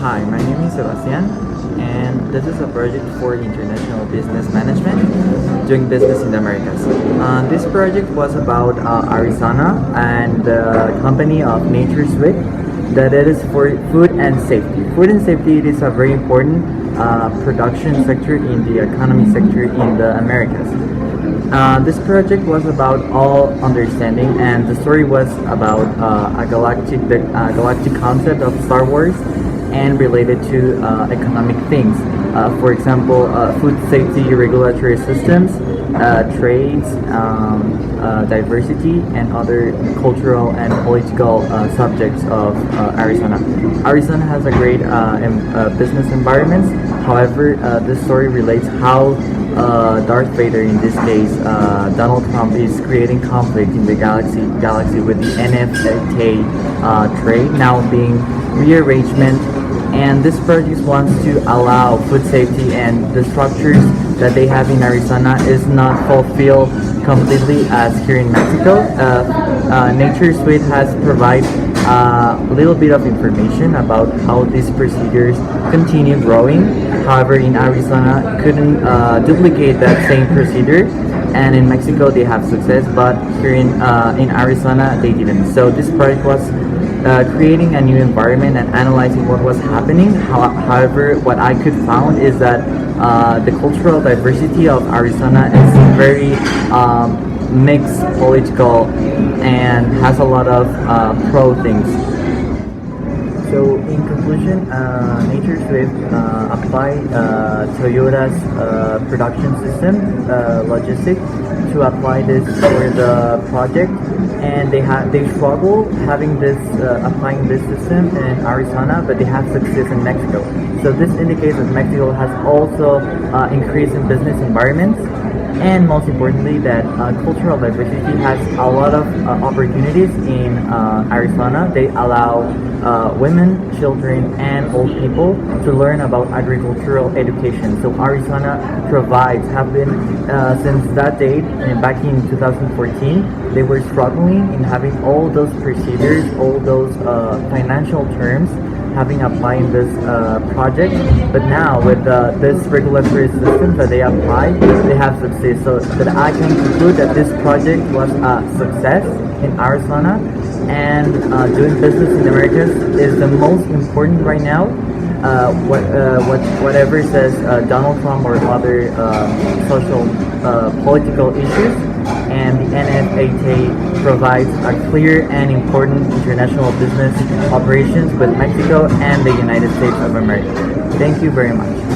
Hi, my name is Sebastian, and this is a project for international business management, doing business in the Americas. This project was about Arizona and the company of Nature Sweet, that it is for food and safety. Food and safety, it is a very important production sector in the economy sector in the Americas. This project was about all understanding, and the story was about the galactic concept of Star Wars, and related to economic things. For example, food safety, regulatory systems, trades, diversity, and other cultural and political subjects of Arizona. Arizona has a great business environment. However, this story relates how Darth Vader, in this case, Donald Trump, is creating conflict in the galaxy with the NFT trade now being rearrangement, and this project wants to allow food safety, and the structures that they have in Arizona is not fulfilled completely as here in Mexico. Nature Suite has provided a little bit of information about how these procedures continue growing. However, in Arizona couldn't duplicate that same procedure, and in Mexico they have success, but here in Arizona they didn't. So this project was creating a new environment and analyzing what was happening. However, what I could found is that the cultural diversity of Arizona is very mixed political and has a lot of pro things. So in conclusion, Nature Swift applied Toyota's production system, logistic, to apply this for the project, and they struggle having this applying this system in Arizona, but they have success in Mexico. So this indicates that Mexico has also increased in business environments, and most importantly that cultural diversity has a lot of opportunities in Arizona. They allow women, children, and old people to learn about agricultural education. So Arizona have been since that date, back in 2014, they were struggling in having all those procedures, all those financial terms having applied this project, but now with this regulatory system that they apply, they have success. So that I can conclude that this project was a success in Arizona, and doing business in the Americas is the most important right now. Whatever says Donald Trump or other social political issues, and the NFAT provides a clear and important international business operations with Mexico and the United States of America. Thank you very much.